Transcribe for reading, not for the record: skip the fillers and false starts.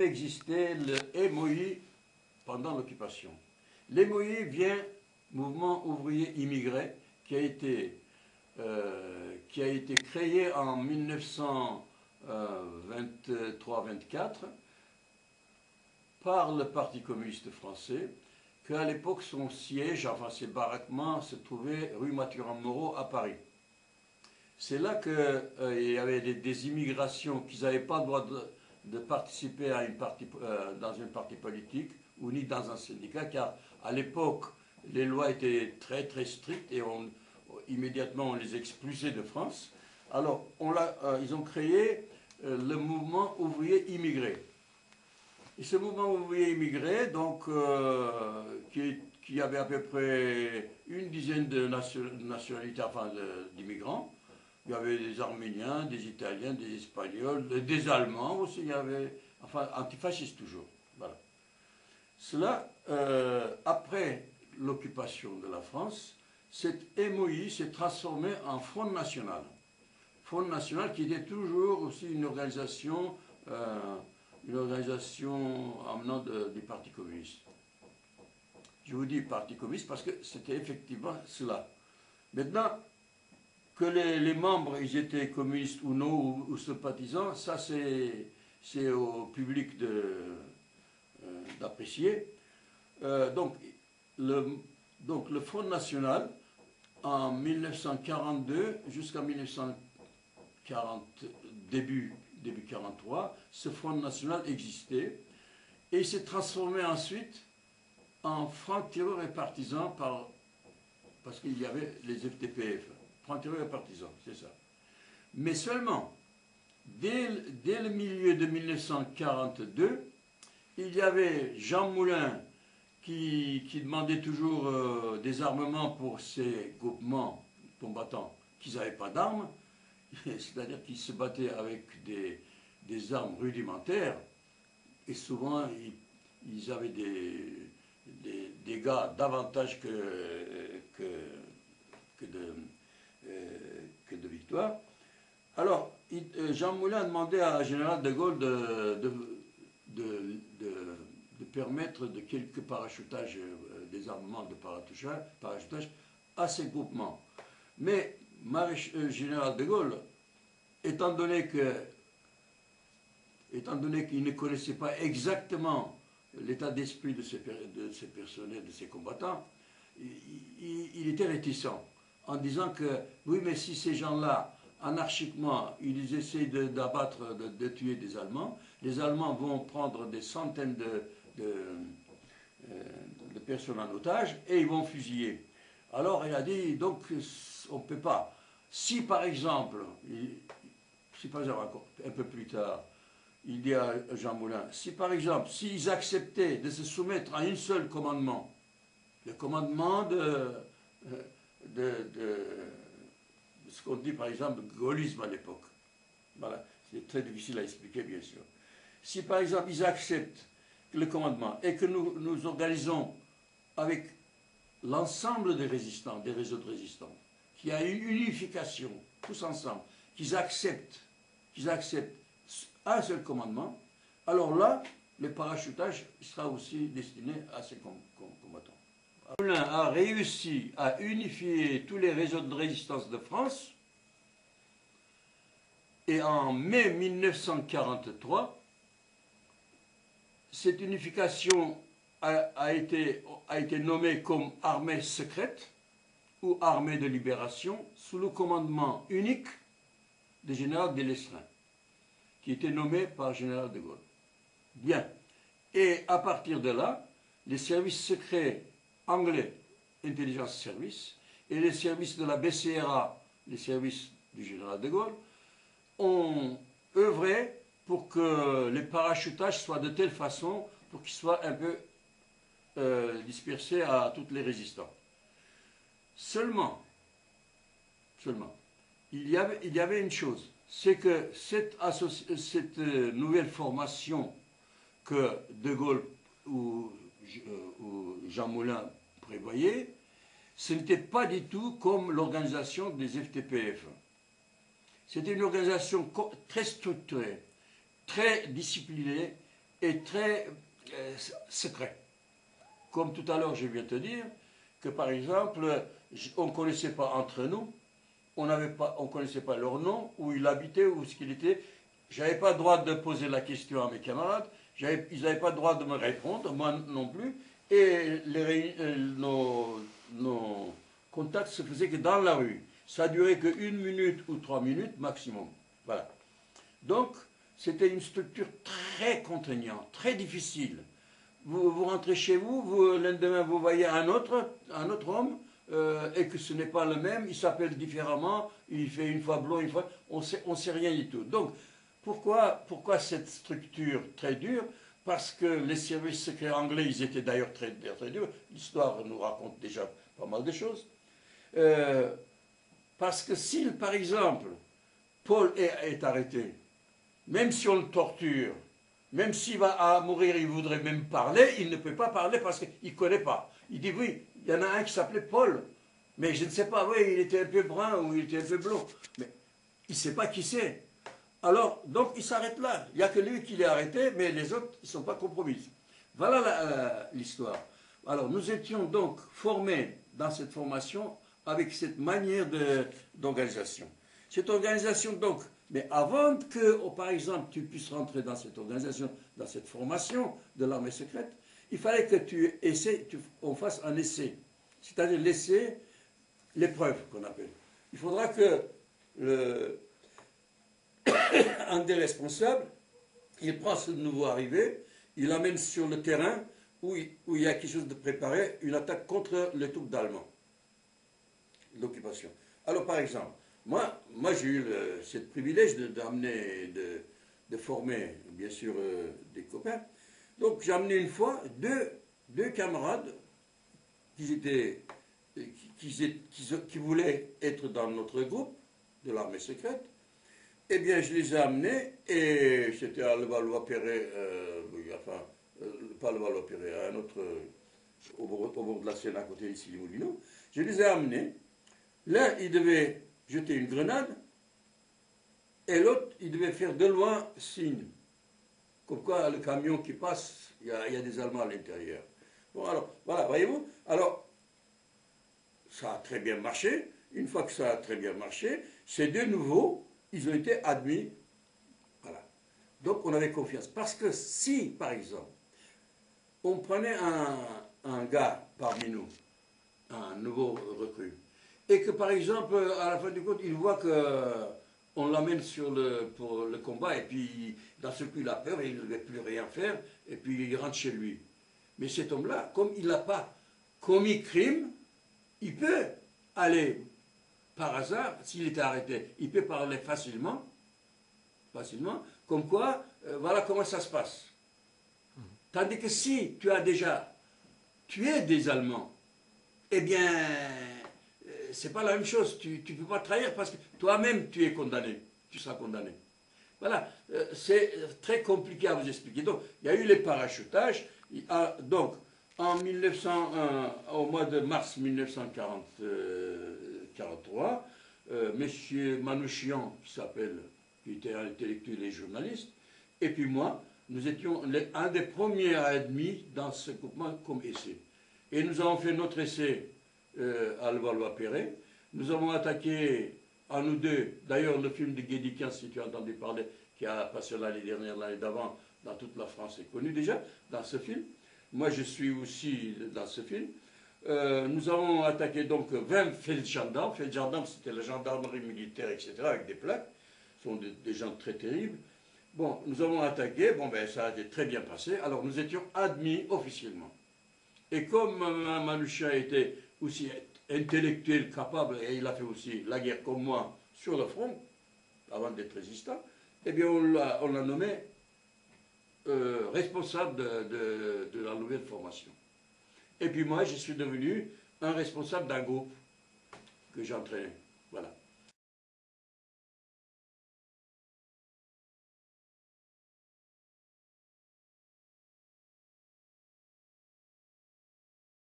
Existait le MOI pendant l'occupation. Le MOI vient Mouvement ouvrier immigré qui a été créé en 1923-24 par le Parti communiste français, qu'à l'époque son siège, enfin ses baraquements, se trouvaient rue Mathurin-Moreau à Paris. C'est là qu'il y avait des immigrations qui n'avaient pas le droit de participer à dans une partie politique ou ni dans un syndicat, car à l'époque, les lois étaient très très strictes et immédiatement on les expulsait de France. Alors ils ont créé le mouvement ouvrier immigré. Et ce mouvement ouvrier immigré, donc, qui avait à peu près une dizaine de nationalités, enfin d'immigrants. Il y avait des Arméniens, des Italiens, des Espagnols, des Allemands aussi, il y avait, enfin, antifascistes toujours. Voilà. Cela, après l'occupation de la France, cette MOI s'est transformée en Front National. Front National qui était toujours aussi une organisation amenant du Parti communiste. Je vous dis Parti communiste parce que c'était effectivement cela. Maintenant, que les membres ils étaient communistes ou non, ou sympathisants, ça c'est au public d'apprécier. Donc le Front National, en 1942 jusqu'à 1940, début 1943, ce Front National existait et il s'est transformé ensuite en francs-tireurs et partisans parce qu'il y avait les FTPF. Francs-tireurs et partisans, c'est ça. Mais seulement, dès le milieu de 1942, il y avait Jean Moulin qui demandait toujours des armements pour ces groupements combattants qui n'avaient pas d'armes, c'est-à-dire qu'ils se battaient avec des armes rudimentaires, et souvent ils avaient des dégâts davantage que de victoires. Alors, Jean Moulin a demandé à Général de Gaulle de permettre de quelques parachutages, des armements de parachutage à ces groupements. Mais Général de Gaulle, étant donné qu'il ne connaissait pas exactement l'état d'esprit de ces personnels, de ces combattants, il était réticent en disant que oui, mais si ces gens-là, anarchiquement, ils essaient d'abattre, de tuer des Allemands, les Allemands vont prendre des centaines de personnes en otage et ils vont fusiller. Alors il a dit, donc on ne peut pas. Si par exemple, un peu plus tard, il dit à Jean Moulin, si par exemple, s'ils acceptaient de se soumettre à un seul commandement, le commandement de ce qu'on dit par exemple gaullisme à l'époque. Voilà, c'est très difficile à expliquer bien sûr. Si par exemple ils acceptent le commandement et que nous organisons avec l'ensemble des résistants, des réseaux de résistants, qu'il y a une unification, tous ensemble, qu'ils acceptent un seul commandement, alors là, le parachutage sera aussi destiné à ces combattants. Moulin a réussi à unifier tous les réseaux de résistance de France et en mai 1943, cette unification a été nommée comme armée secrète ou armée de libération sous le commandement unique du général Delestraint, qui était nommé par général de Gaulle. Bien. Et à partir de là, les services secrets anglais, Intelligence Service, et les services de la BCRA, les services du général de Gaulle, ont œuvré pour que les parachutages soient de telle façon pour qu'ils soient un peu dispersés à tous les résistants. Seulement, il y avait une chose, c'est que cette nouvelle formation que De Gaulle ou Jean Moulin prévoyait, ce n'était pas du tout comme l'organisation des FTPF. C'était une organisation très structurée, très disciplinée, est très secret. Comme tout à l'heure, je viens de te dire que, par exemple, on ne connaissait pas entre nous, on ne connaissait pas leur nom, où il habitait, où ce qu'il était. Je n'avais pas le droit de poser la question à mes camarades, ils n'avaient pas le droit de me répondre, moi non plus, et nos contacts se faisaient que dans la rue. Ça durait que 1 minute ou 3 minutes maximum. Voilà. Donc, c'était une structure très contraignante, très difficile. Vous rentrez chez vous, le lendemain vous voyez un autre homme, et que ce n'est pas le même, il s'appelle différemment, il fait une fois blond, une fois... On sait rien du tout. Donc, pourquoi cette structure très dure? Parce que les services secrets anglais, ils étaient d'ailleurs très, très durs. L'histoire nous raconte déjà pas mal de choses. Parce que si, par exemple, Paul est arrêté, même si on le torture, même s'il va à mourir, il voudrait même parler, il ne peut pas parler parce qu'il ne connaît pas. Il dit oui, il y en a un qui s'appelait Paul, mais je ne sais pas, oui, il était un peu brun ou il était un peu blond, mais il ne sait pas qui c'est. Alors, donc il s'arrête là. Il n'y a que lui qui l'est arrêté, mais les autres, ils ne sont pas compromis. Voilà l'histoire. Alors, nous étions donc formés dans cette formation avec cette manière d'organisation. Cette organisation, donc, mais avant que, par exemple, tu puisses rentrer dans cette organisation, dans cette formation de l'armée secrète, il fallait que on fasse un essai. C'est-à-dire l'essai, l'épreuve qu'on appelle. Il faudra que un des responsables, il prend ce nouveau arrivé, il l'amène sur le terrain où il y a quelque chose de préparé, une attaque contre les troupes d'Allemands, l'occupation. Alors par exemple, moi j'ai eu ce privilège d'amener, de former bien sûr des copains. Donc j'ai amené une fois deux camarades qui voulaient être dans notre groupe de l'armée secrète. Eh bien, je les ai amenés, et c'était à Levallois-Perret, pas Levallois-Perret, un autre, au bord de la Seine, à côté d'ici, les Moulineaux. Je les ai amenés. L'un, il devait jeter une grenade, et l'autre, il devait faire de loin signe. Comme quoi, le camion qui passe, il y a des Allemands à l'intérieur. Bon, alors, voilà, voyez-vous. Alors, ça a très bien marché. Une fois que ça a très bien marché, ces deux nouveaux, ils ont été admis. Voilà. Donc on avait confiance. Parce que si, par exemple, on prenait un gars parmi nous, un nouveau recrue, et que par exemple, à la fin du compte, il voit qu'on l'amène pour le combat, et puis d'un seul coup il a peur, et il ne veut plus rien faire, et puis il rentre chez lui. Mais cet homme-là, comme il n'a pas commis crime, il peut aller par hasard, s'il était arrêté, il peut parler facilement, comme quoi, voilà comment ça se passe. Tandis que si tu as déjà tué des Allemands, eh bien, c'est pas la même chose, tu ne peux pas trahir parce que toi-même tu es condamné, tu seras condamné. Voilà, c'est très compliqué à vous expliquer. Donc, il y a eu les parachutages, donc, au mois de mars 1943, monsieur Manouchian, qui était un intellectuel et journaliste, et puis moi, nous étions un des premiers admis dans ce groupement comme essai. Et nous avons fait notre essai à Levallois-Perret. Nous avons attaqué, à nous deux, d'ailleurs le film de Guédiquin, si tu as entendu parler, qui a passé l'année dernière, l'année d'avant, dans toute la France, est connu déjà, dans ce film. Moi, je suis aussi dans ce film. Nous avons attaqué donc 20 feldgendarmes. Feldgendarmes, c'était la gendarmerie militaire, etc., avec des plaques. Ce sont des gens très terribles. Bon, nous avons attaqué. Bon, ben, ça a été très bien passé. Alors, nous étions admis officiellement. Et comme Manouchian était aussi intellectuel, capable, et il a fait aussi la guerre comme moi sur le front, avant d'être résistant, eh bien, on l'a nommé responsable de la nouvelle formation. Et puis moi, je suis devenu un responsable d'un groupe que j'entraînais. Voilà.